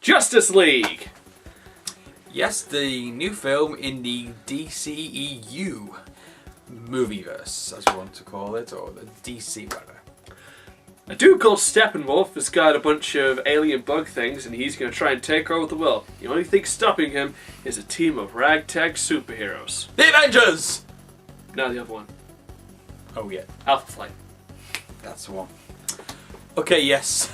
Justice League! Yes, the new film in the DCEU movieverse, as we want to call it, or the DC rather. A dude called Steppenwolf has got a bunch of alien bug things and he's going to try and take over the world. The only thing stopping him is a team of ragtag superheroes. The Avengers! Now the other one. Oh yeah. Alpha Flight. That's the one. Okay, yes.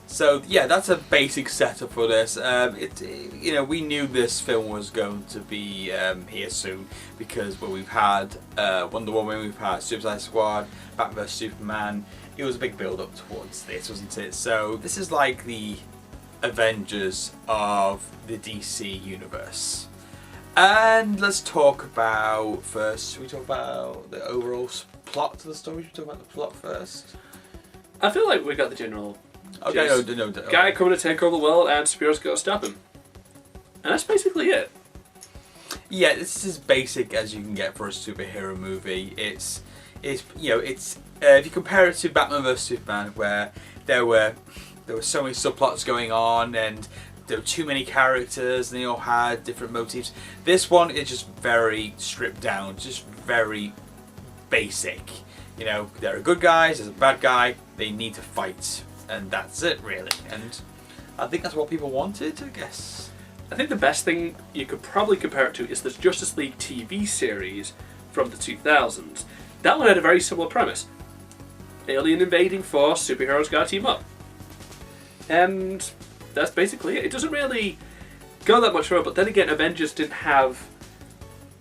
So yeah, that's a basic setup for this. We knew this film was going to be here soon because we've had Wonder Woman, we've had Suicide Squad, Batman vs Superman. It was a big build-up towards this, wasn't it? So this is like the Avengers of the DC universe. And let's talk about first. Should we talk about the overall plot to the story? Should we talk about the plot first? I feel like we got the general. Okay, no. Guy coming to take over the world and superheroes got to stop him. And that's basically it. Yeah, this is as basic as you can get for a superhero movie. It's if you compare it to Batman vs Superman, where there were so many subplots going on and there were too many characters and they all had different motifs. This one is just very stripped down, just very basic. You know, there are good guys, there's a bad guy, they need to fight, and that's it really. And I think that's what people wanted, I guess. I think the best thing you could probably compare it to is the Justice League TV series from the 2000s. That one had a very similar premise. Alien invading force, superheroes gotta team up. And that's basically it. It doesn't really go that much further, but then again, Avengers didn't have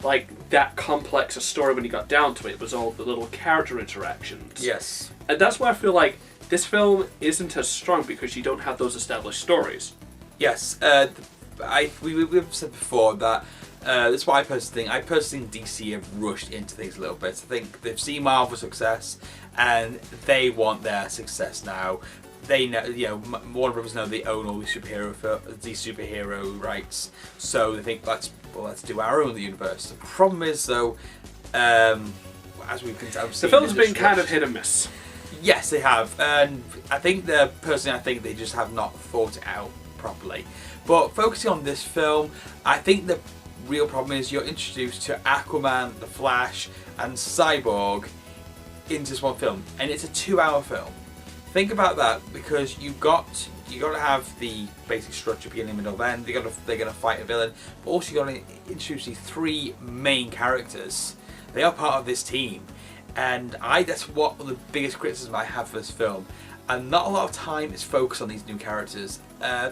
like that complex a story when you got down to it. It was all the little character interactions. Yes. And that's why I feel like this film isn't as strong, because you don't have those established stories. Yes. We've said before that that's what I personally think. I personally think DC have rushed into things a little bit. I think they've seen Marvel's success and they want their success now. They know, Warner Brothers know they own all the superhero rights, so they think let's do our own universe. The problem is though, as we can tell, the film's been kind of hit and miss. Yes, they have, and I think they just have not thought it out properly. But focusing on this film, I think the real problem is you're introduced to Aquaman, The Flash, and Cyborg into this one film, and it's a 2-hour film. Think about that, because you got to have the basic structure, beginning, middle, end. They're gonna fight a villain, but also you got to introduce the 3 main characters. They are part of this team, and that's what the biggest criticism I have for this film. And not a lot of time is focused on these new characters.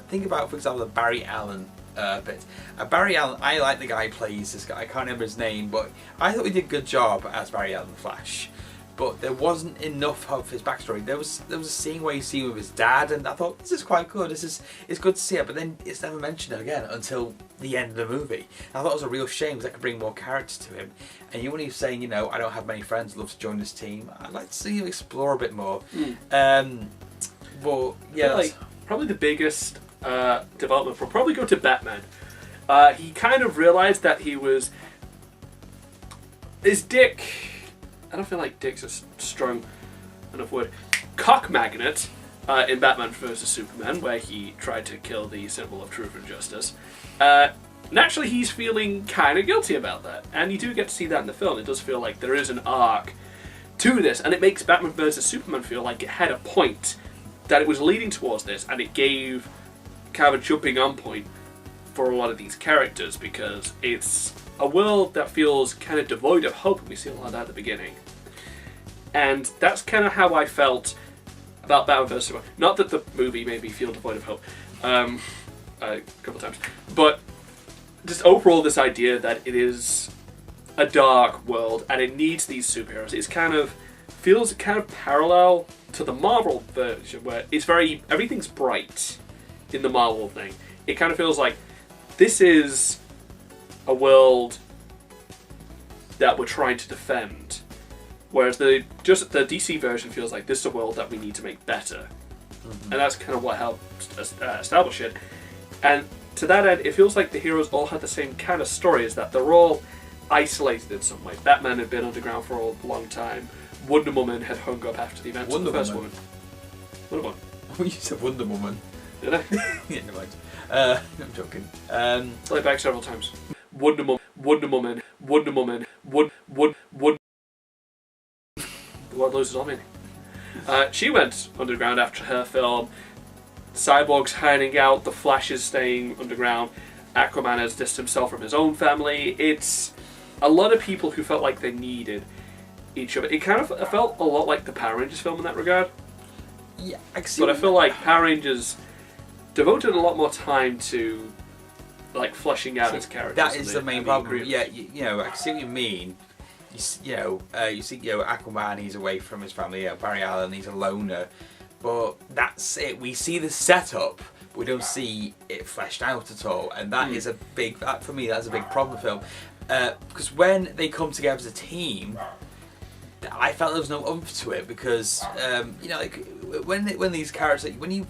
Think about, for example, the Barry Allen bit. Barry Allen, I like the guy who plays this guy. I can't remember his name, but I thought he did a good job as Barry Allen the Flash. But there wasn't enough of his backstory. There was a scene where you see him with his dad, and I thought this is quite good. It's good to see it, but then it's never mentioned again until the end of the movie. And I thought it was a real shame, because I could bring more characters to him. And when he was saying, I don't have many friends, I'd love to join this team. I'd like to see him explore a bit more. But yeah, like probably the biggest development will probably go to Batman. He kind of realized that his dick. I don't feel like dick's a strong enough word. Cock magnet in Batman vs Superman, where he tried to kill the symbol of truth and justice. Naturally, he's feeling kind of guilty about that, and you do get to see that in the film. It does feel like there is an arc to this, and it makes Batman vs Superman feel like it had a point, that it was leading towards this, and it gave kind of a jumping on point for a lot of these characters, because it's a world that feels kind of devoid of hope, and we see a lot of that at the beginning. And that's kind of how I felt about Batman vs Superman. Not that the movie made me feel devoid of hope a couple times, but just overall this idea that it is a dark world and it needs these superheroes. Feels kind of parallel to the Marvel version, where everything's bright in the Marvel thing. It kind of feels like this is a world that we're trying to defend, whereas the DC version feels like this is a world that we need to make better. And that's kind of what helped establish it. And to that end, it feels like the heroes all had the same kind of stories, that they're all isolated in some way. Batman had been underground for a long time. Wonder Woman had hung up after the events of the first Woman. Wonder Woman. You said Wonder Woman. Did I? Yeah, never mind. I'm joking. Play it back several times. Wonder Woman. The word loses all meaning. She went underground after her film. Cyborg's hiding out. The Flash is staying underground. Aquaman has distanced himself from his own family. It's a lot of people who felt like they needed each other. It kind of felt a lot like the Power Rangers film in that regard. Yeah, I see. But I feel like Power Rangers devoted a lot more time to like fleshing out its characters. That is the main problem. Yeah, you know, I see what you mean. You see, Aquaman, he's away from his family. Barry Allen, he's a loner. But that's it. We see the setup, but we don't see it fleshed out at all, and that is a big. For me, that's a big problem with the film. Because when they come together as a team, I felt there was no oomph to it. Because like when these characters, when you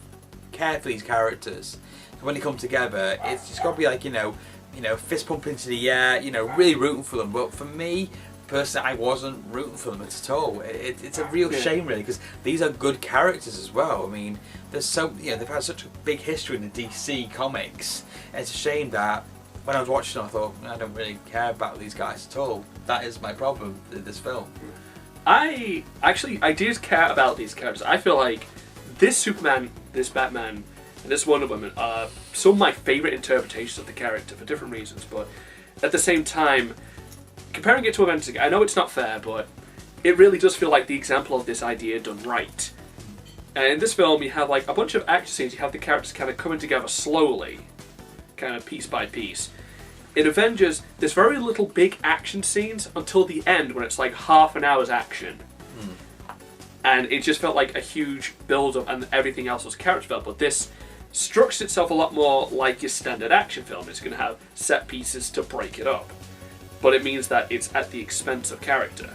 care for these characters, when they come together, it's just got to be like fist pump into the air, really rooting for them. But for me, personally, I wasn't rooting for them at all. It's a real shame, really, because these are good characters as well. I mean, they've had such a big history in the DC comics. It's a shame that when I was watching them, I thought, I don't really care about these guys at all. That is my problem with this film. I did care about these characters. I feel like this Superman, this Batman, and this Wonder Woman are some of my favourite interpretations of the character for different reasons, but at the same time, comparing it to Avengers, I know it's not fair, but it really does feel like the example of this idea done right. And in this film, you have like a bunch of action scenes, you have the characters kind of coming together slowly, kind of piece by piece. In Avengers, there's very little big action scenes until the end, when it's like half an hour's action. And it just felt like a huge build-up, and everything else was character development. But this structures itself a lot more like your standard action film. It's going to have set pieces to break it up. But it means that it's at the expense of character.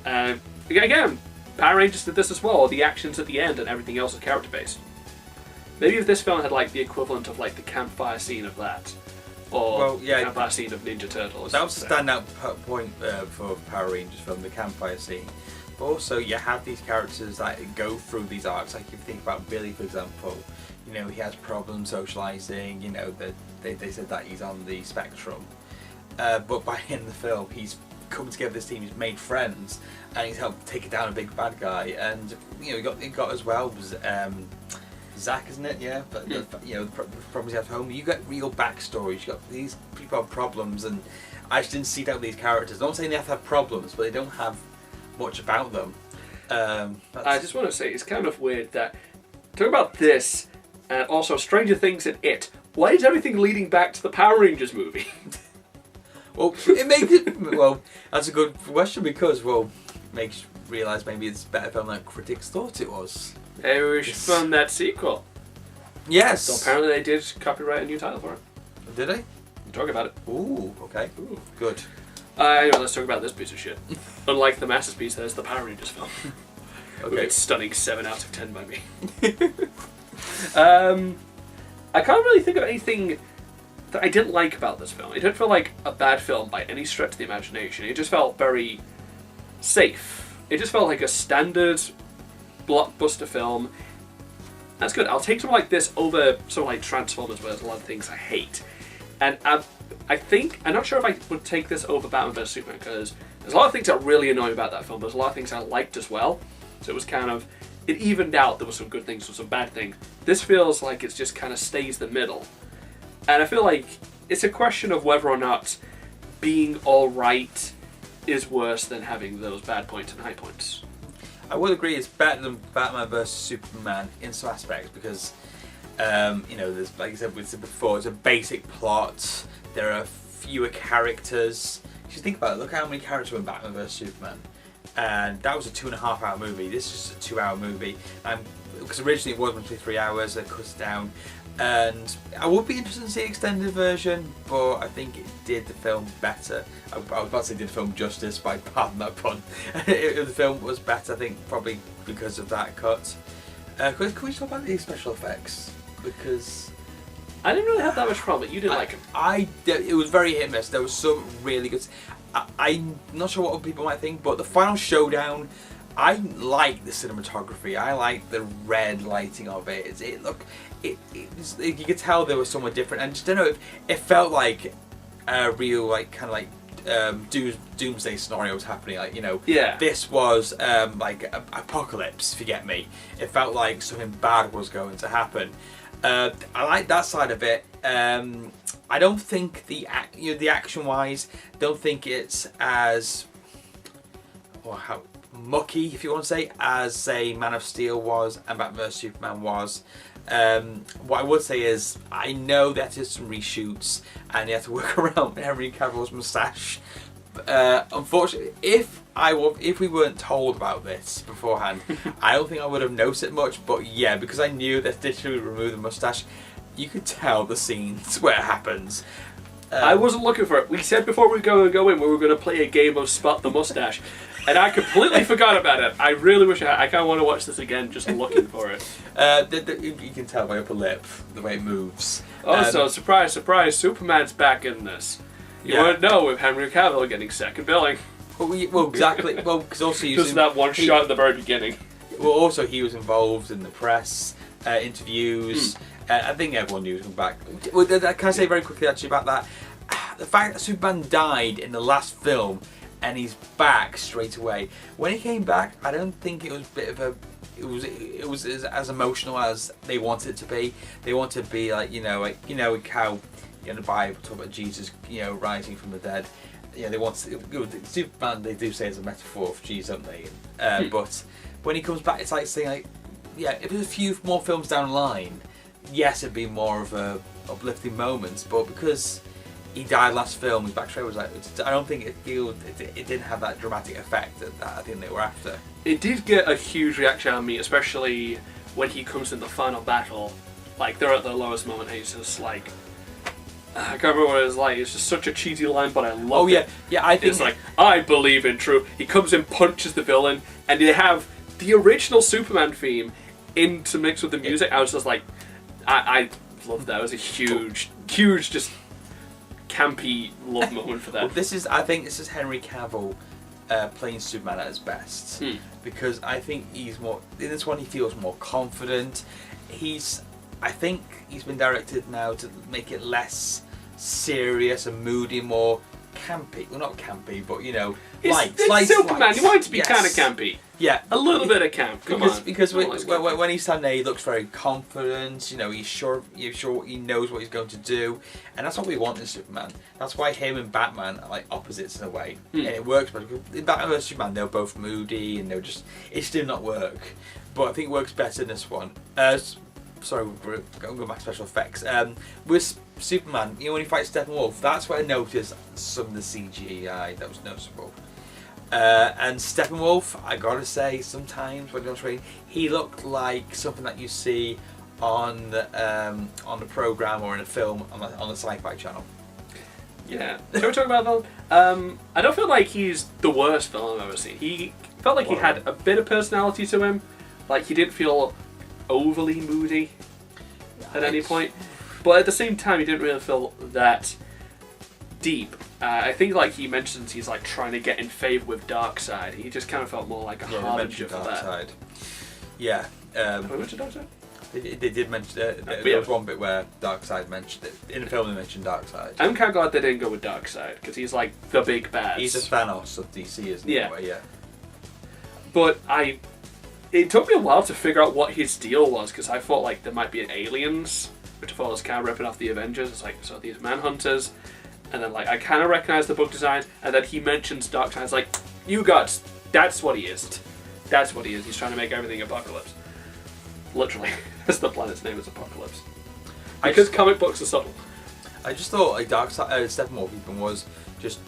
Again, Power Rangers did this as well. The actions at the end and everything else is character based. Maybe if this film had like the equivalent of like the campfire scene of that, or the campfire scene of Ninja Turtles. That was a standout point for Power Rangers film, the campfire scene. But also, you have these characters that go through these arcs. Like if you think about Billy, for example, he has problems socializing. They said that he's on the spectrum. But by the end of the film, he's come together this team, he's made friends, and he's helped take down a big bad guy. And he got as well Zach, isn't it? Yeah. But the problems he has at home, you get real backstories. You got these people have problems, and I just didn't see that with these characters. I'm not saying they have to have problems, but they don't have much about them. I just want to say it's kind of weird that talk about this, and also Stranger Things and It. Why is everything leading back to the Power Rangers movie? Well, it makes it. Well, that's a good question because makes you realise maybe it's a better film than critics thought it was. Maybe we should fund that sequel. Yes. So apparently they did copyright a new title for it. Did they? We'll talk about it. Ooh, okay. Ooh. Good. Anyway, let's talk about this piece of shit. Unlike the masterpiece, there's the Power Rangers film. Okay. It's stunning 7 out of 10 by me. I can't really think of anything that I didn't like about this film. It didn't feel like a bad film by any stretch of the imagination. It just felt very safe. It just felt like a standard blockbuster film. That's good. I'll take something like this over something like Transformers, where there's a lot of things I hate. And I'm not sure if I would take this over Batman vs Superman, because there's a lot of things that really annoy me about that film, but there's a lot of things I liked as well. So it was kind of, it evened out. There were some good things, some bad things. This feels like it just kind of stays the middle. And I feel like it's a question of whether or not being alright is worse than having those bad points and high points. I would agree it's better than Batman vs Superman in some aspects because, there's, like I said before, it's a basic plot. There are fewer characters. If you think about it, look how many characters were in Batman vs Superman. And that was a 2.5 hour movie. This is just a 2 hour movie. Because originally it was meant to be 3 hours, they cut it down. And I would be interested to see an extended version, but I think it did the film better. I was about to say did the film justice by pardon that pun. The film was better, I think, probably because of that cut. Can we talk about the special effects? Because I didn't really have that much problem, but you didn't like them. It was very hit and miss. There was some really good. I'm not sure what other people might think, but the final showdown, I like the cinematography. I like the red lighting of it. You could tell there was somewhere different, and just don't know if it felt like a real like kind of like doomsday scenario was happening. Like, you know, Yeah. this was like apocalypse. If you get me, it felt like something bad was going to happen. I like that side of it. I don't think the action wise, don't think it's as how mucky, if you want to say, as say Man of Steel was and Batman vs Superman was. What I would say is I know that there's some reshoots and you have to work around Henry Cavill's moustache. Unfortunately, if we weren't told about this beforehand, I don't think I would have noticed it much. But yeah, because I knew that they should remove the moustache, you could tell the scenes where it happens. I wasn't looking for it. We said before we go in, we were going to play a game of Spot the Mustache, and I completely forgot about it. I really wish I kind of want to watch this again, just looking for it. You can tell my upper lip, the way it moves. Also, surprise, surprise, Superman's back in this. You wouldn't know with Henry Cavill getting second billing. Well, exactly. Well, because also just that one shot at the very beginning. Well, also he was involved in the press interviews. I think everyone knew he was back. Well, can I say very quickly actually about that? The fact that Superman died in the last film and he's back straight away. When he came back, I don't think it was a bit of a. It was as emotional as they wanted it to be. They want to be like how in the Bible talk about Jesus, rising from the dead. They want Superman. They do say it's a metaphor for Jesus, don't they? But when he comes back, it's like saying if there's a few more films down the line, yes, it'd be more of a uplifting moment. But because he died last film, his backstory was I don't think it didn't have that dramatic effect that I think they were after. It did get a huge reaction out of me, especially when he comes in the final battle. Like, they're at their lowest moment, and he's just like, I can't remember what it was like. It's just such a cheesy line, but I love it. Yeah. I think it's like, I believe in truth. He comes in, punches the villain, and they have the original Superman theme in to mix with the music. I was just like, I loved that. It was a huge, just campy love moment for that. Well, I think this is Henry Cavill playing Superman at his best, because I think he's more in this one. He feels more confident. I think he's been directed now to make it less serious and moody, more campy. Well, not campy, but it's Superman. Light. You want it to be kind of campy. Yeah, a little bit of camp. Because when he's standing there, he looks very confident. He's sure he knows what he's going to do, and that's what we want in Superman. That's why him and Batman are like opposites in a way, and it works. But in Batman vs Superman, they're both moody, and it did not work. But I think it works better in this one. Sorry, we're going back to special effects. With Superman, when he fights Steppenwolf, that's where I noticed some of the CGI that was noticeable. And Steppenwolf, I gotta say, sometimes when you're on screen, he looked like something that you see on the program or in a film on the Sci-Fi Channel. Yeah. Shall we talk about villain? I don't feel like he's the worst villain I've ever seen. He felt like he had a bit of personality to him. Like, he didn't feel overly moody at any point, but at the same time he didn't really feel that deep. I think like he mentions he's like trying to get in favour with Darkseid. He just kind of felt more like a harbinger for that. Yeah. Have we mentioned Darkseid? They did mention there was one bit where Darkseid mentioned it. In the film they mentioned Darkseid. I'm kind of glad they didn't go with Darkseid because he's like the big bad. He's a Thanos of DC, isn't he? Yeah. But it took me a while to figure out what his deal was, because I thought like there might be aliens, which I thought was kind of ripping off the Avengers. It's like, so these manhunters, and then like I kind of recognized the book design, and then he mentions Darkseid. It's like, that's what he is. That's what he is. He's trying to make everything Apocalypse. Literally, that's the planet's name is Apocalypse. Because comic books are subtle. I just thought like Steppenwolf even was just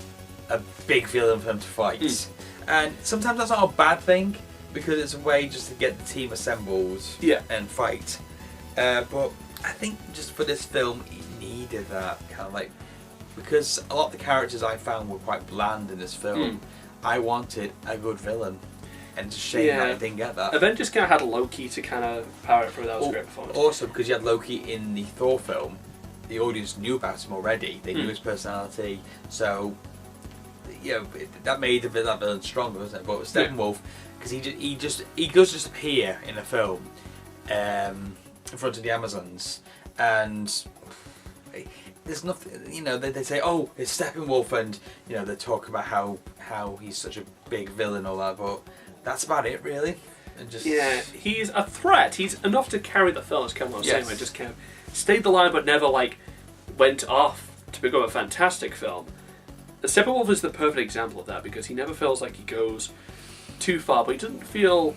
a big villain for him to fight, and sometimes that's not a bad thing, because it's a way just to get the team assembled and fight. But I think just for this film, he needed that kind of like, because a lot of the characters I found were quite bland in this film. I wanted a good villain, and it's a shame that I didn't get that. Avengers kind of had Loki to kind of power it through. That was a great performance. Also, because you had Loki in the Thor film, the audience knew about him already. They knew his personality, so that made that villain stronger, wasn't it? But Steppenwolf, because he does just appear in a film in front of the Amazons, and there's nothing. They say, oh, it's Steppenwolf, and they talk about how he's such a big villain and all that, but that's about it, really. And he's a threat. He's enough to carry the film, as Kevin was saying. I just kind of stayed the line, but never went off to become a fantastic film. The Steppenwolf is the perfect example of that, because he never feels like he goes too far, but he doesn't feel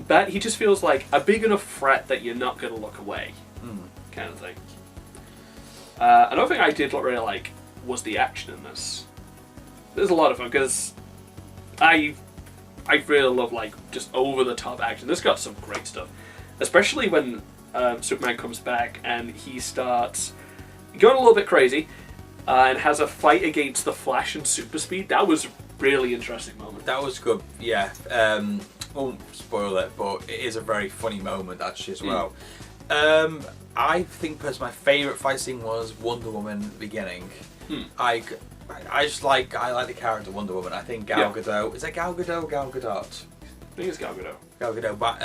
bad. He just feels like a big enough threat that you're not going to look away, kind of thing. Another thing I did really like was the action in this. There's a lot of fun, because I really love just over the top action. This got some great stuff, especially when Superman comes back and he starts going a little bit crazy and has a fight against the Flash and Super Speed. That was a really interesting moment. That was good, yeah. Won't spoil it, but it is a very funny moment actually as well. I think personally my favourite fight scene was Wonder Woman at the beginning. I like the character Wonder Woman. I think Gal Gadot, is that Gal Gadot or Gal Gadot? I think it's Gal Gadot. Gal Gadot, but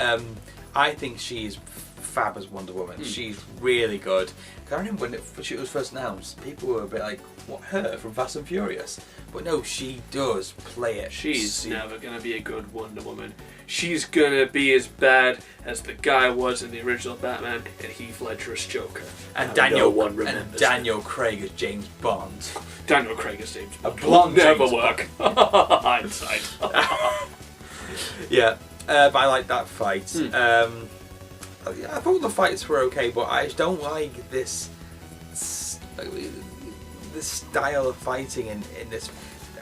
I think she's fab as Wonder Woman. She's really good. I remember when she was first announced, people were a bit like, what, her from Fast and Furious? But no, she does play it. She's never going to be a good Wonder Woman. She's going to be as bad as the guy was in the original Batman and Heath Ledger as Joker. And Daniel Craig as James Bond. Daniel Craig as James Bond. A blonde never James work. Hindsight. Yeah, but I like that fight. I thought the fights were okay, but I just don't like this style of fighting in this.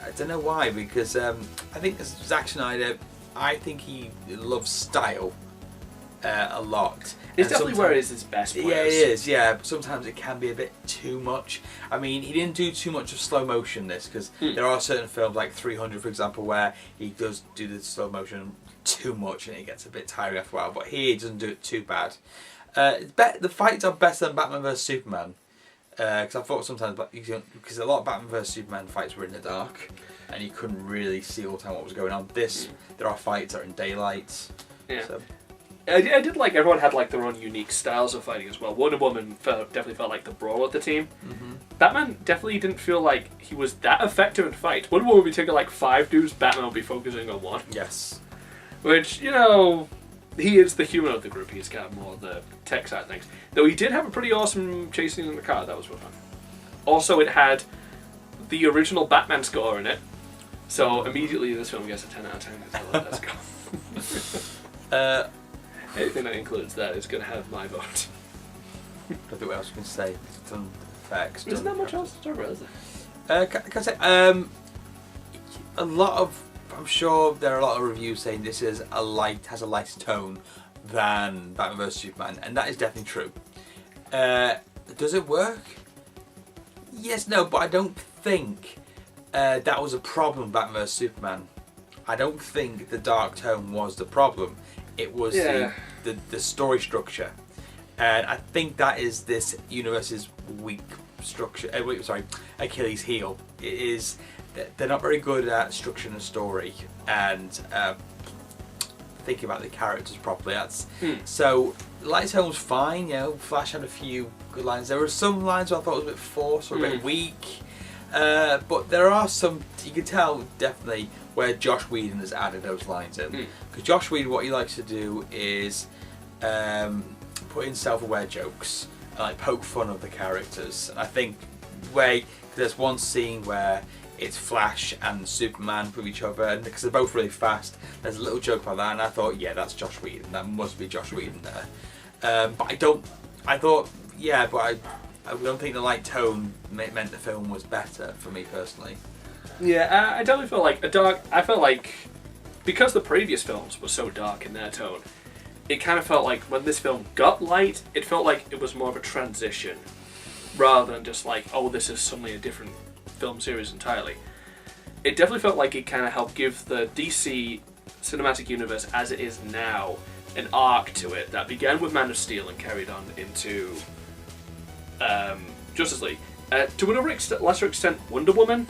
I don't know why, because I think Zack Snyder, I think he loves style a lot. It's definitely where it is his best players. Yeah, it is, yeah. But sometimes it can be a bit too much. I mean, he didn't do too much of slow motion this, because there are certain films like 300, for example, where he does do the slow motion too much and it gets a bit tiring after a while, but here he doesn't do it too bad. The fights are better than Batman vs Superman, because I thought sometimes, because a lot of Batman vs Superman fights were in the dark and you couldn't really see all the time what was going on. There are fights that are in daylight. Yeah. So. I did like everyone had their own unique styles of fighting as well. Wonder Woman definitely felt like the brawl of the team. Batman definitely didn't feel like he was that effective in fights. Wonder Woman would be taking 5 dudes, Batman would be focusing on one. Yes. Which, he is the human of the group. He's got more of the tech side of things. Though he did have a pretty awesome chase scene in the car. That was real fun. Also, it had the original Batman score in it. So immediately this film gets a 10 out of 10. I love that score. Anything that includes that is going to have my vote. I don't know what else I can say. It's done effects. There's not much else to talk about, is there? Can I say, a lot of, I'm sure there are a lot of reviews saying this is has a lighter tone than Batman vs Superman, and that is definitely true. Does it work? Yes, no, but I don't think that was a problem. Batman vs Superman. I don't think the dark tone was the problem. It was the story structure, and I think that is this universe's weak structure. Achilles' heel. It is. They're not very good at structuring a story and thinking about the characters properly. So light tone was fine. Flash had a few good lines. There were some lines where I thought was a bit forced or a bit weak, but there are some. You can tell definitely where Josh Whedon has added those lines in, because Josh Whedon, what he likes to do is put in self-aware jokes and poke fun of the characters. And I think there's one scene where it's Flash and Superman with each other, and because they're both really fast, there's a little joke about that, and I thought, yeah, that's Josh Whedon. That must be Josh Whedon there. But I don't think the light tone meant the film was better for me personally. Yeah, I definitely feel like I felt like because the previous films were so dark in their tone, it kind of felt like when this film got light, it felt like it was more of a transition rather than just this is suddenly a different film series entirely. It definitely felt like it kind of helped give the DC cinematic universe as it is now an arc to it that began with Man of Steel and carried on into Justice League. To a lesser extent, Wonder Woman.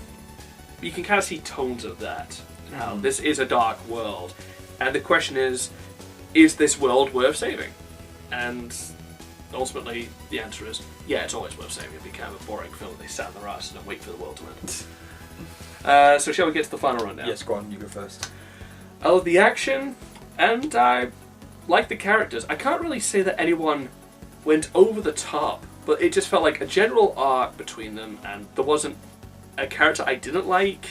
you can kind of see tones of that. Now, this is a dark world, and the question is this world worth saving? And ultimately, the answer is, yeah, it's always worth saving. It'd be kind of a boring film if they sat in their asses and wait for the world to end. So shall we get to the final rundown? Yes, go on, you go first. I love the action, and I like the characters. I can't really say that anyone went over the top, but it just felt like a general arc between them, and there wasn't a character I didn't like,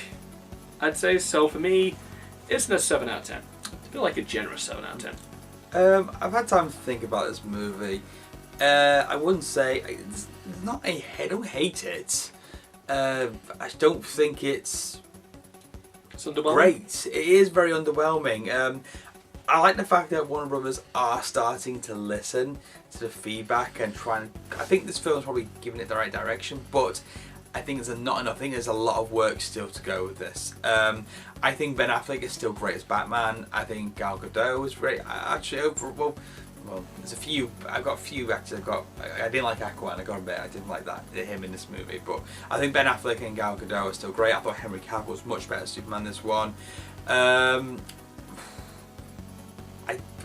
I'd say. So for me, it's a 7 out of 10. I feel like a generous 7 out of 10. I've had time to think about this movie. I wouldn't say it's not I don't hate it. I don't think it's underwhelming. Great. It is very underwhelming. I like the fact that Warner Brothers are starting to listen to the feedback and trying. I think this film's probably giving it the right direction, but I think there's not enough. I think there's a lot of work still to go with this. I think Ben Affleck is still great as Batman. I think Gal Gadot is great. Well, there's a few. I've got a few actors. I didn't like Aquaman. I got a bit. I didn't like him in this movie. But I think Ben Affleck and Gal Gadot are still great. I thought Henry Cavill was much better as Superman this one.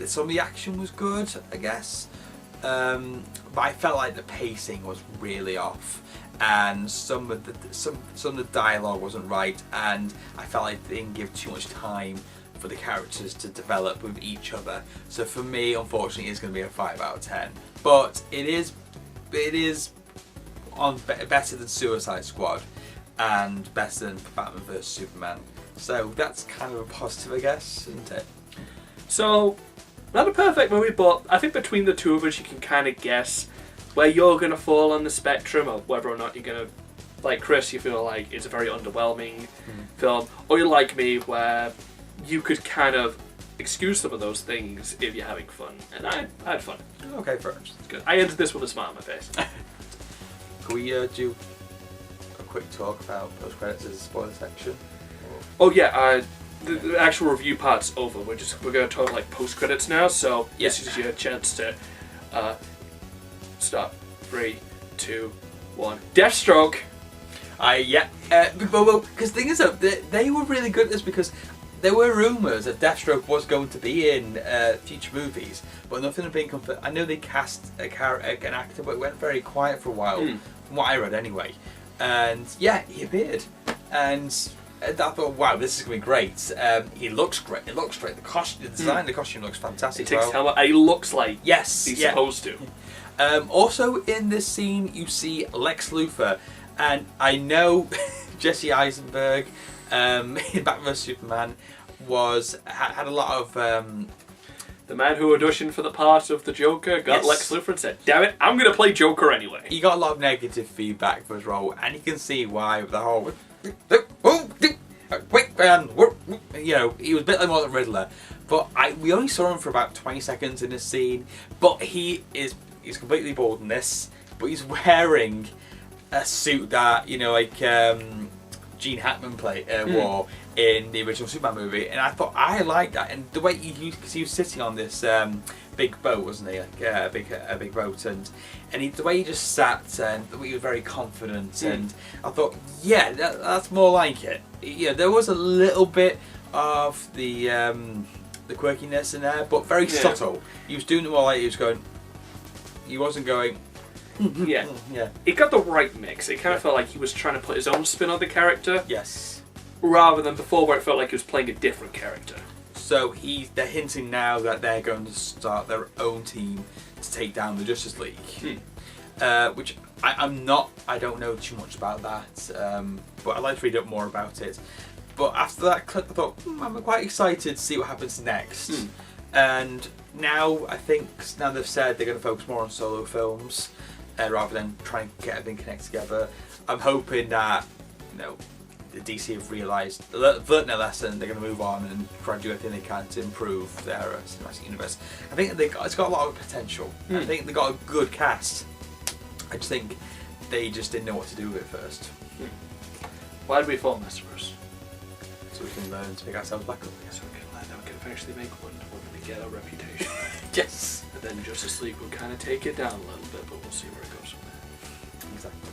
Some of the action was good, I guess. But I felt like the pacing was really off, and some of the dialogue wasn't right, and I felt like they didn't give too much time for the characters to develop with each other. So for me, unfortunately, it's going to be a 5 out of 10. But it is better than Suicide Squad and better than Batman vs Superman. So that's kind of a positive, I guess, isn't it? So, not a perfect movie, but I think between the two of us, you can kind of guess where you're going to fall on the spectrum of whether or not you're going to, like Chris, you feel like it's a very underwhelming film, or you're like me, where you could kind of excuse some of those things if you're having fun. And I had fun. Okay, first. Good. I ended this with a smile on my face. Can we do a quick talk about post-credits as a spoiler section? Oh yeah, the actual review part's over. We're going to talk like post-credits now, so This is your chance to stop. 3, 2, 1. Deathstroke! Because the thing is though, they were really good at this because there were rumours that Deathstroke was going to be in future movies, but nothing had been confirmed. I know they cast an actor, but it went very quiet for a while, from what I read anyway. And yeah, he appeared, and I thought, wow, this is going to be great. He looks great. It looks great. The design of the costume looks fantastic. He takes his helmet. He looks like he's supposed to. Also, in this scene, you see Lex Luthor, and I know Jesse Eisenberg in Batman vs Superman had a lot of. The man who auditioned for the part of the Joker got Lex Luthor and said, "Damn it, I'm going to play Joker anyway." He got a lot of negative feedback for his role, and you can see why with the whole. You know, he was a bit like more than Riddler, but we only saw him for about 20 seconds in this scene. But he's completely bald in this, but he's wearing a suit that Gene Hackman wore in the original Superman movie, and I thought I liked that, and the way because he was sitting on this big boat, wasn't he? Like a big boat, and the way he just sat, and the way he was very confident, and I thought, yeah, that's more like it. Yeah, there was a little bit of the quirkiness in there, but very subtle. He was doing it more like he was going. He wasn't going. Yeah. It got the right mix. It kind of felt like he was trying to put his own spin on the character. Yes. Rather than before, where it felt like he was playing a different character. So they're hinting now that they're going to start their own team to take down the Justice League, which I don't know too much about that, but I'd like to read up more about it. But after that clip, I thought I'm quite excited to see what happens next. And now now they've said they're going to focus more on solo films rather than trying to get everything connected together. I'm hoping that the DC have realised, learnt their lesson. They're going to move on and try to do everything they can to improve their cinematic universe. I think it's got a lot of potential. I think they got a good cast. I just think they just didn't know what to do with it first. Why did we form Masterverse? So we can learn to pick ourselves back up. So we can learn that we can eventually make one. We're going to get our reputation. Yes. And then Justice League will kind of take it down a little bit, but we'll see where it goes from there. Exactly.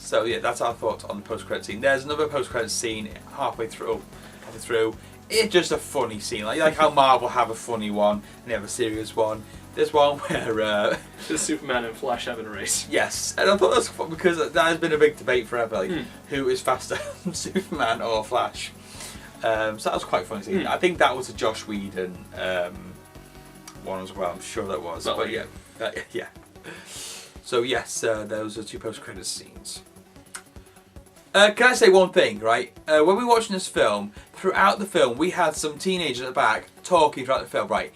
So yeah, that's our thoughts on the post-credit scene. There's another post-credit scene halfway through. It's just a funny scene, like how Marvel have a funny one and they have a serious one. There's one where the Superman and Flash having a race. Yes, and I thought that's fun because that has been a big debate forever. Like, who is faster, Superman or Flash? So that was quite funny. I think that was a Joss Whedon one as well. I'm sure that was. But yeah, yeah. So yes, those are two post-credit scenes. Can I say one thing, right? When we were watching this film, throughout the film, we had some teenagers at the back talking throughout the film, right?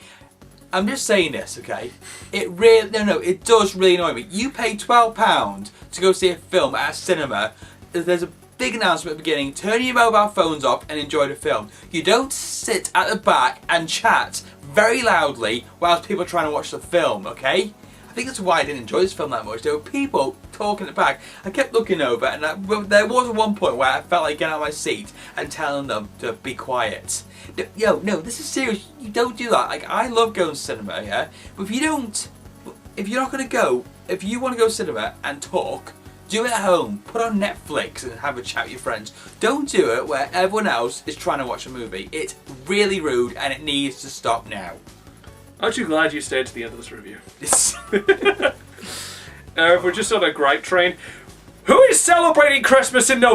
I'm just saying this, okay? It does really annoy me. You pay £12 to go see a film at a cinema. There's a big announcement at the beginning. Turn your mobile phones off and enjoy the film. You don't sit at the back and chat very loudly whilst people are trying to watch the film, okay? I think that's why I didn't enjoy this film that much. There were people talking at the back. I kept looking over, and there was one point where I felt like getting out of my seat and telling them to be quiet. No, this is serious. You don't do that. Like, I love going to cinema, yeah? But if you want to go to cinema and talk, do it at home. Put on Netflix and have a chat with your friends. Don't do it where everyone else is trying to watch a movie. It's really rude, and it needs to stop now. Aren't you glad you stayed to the end of this review? We're just on a gripe train. Who is celebrating Christmas in November?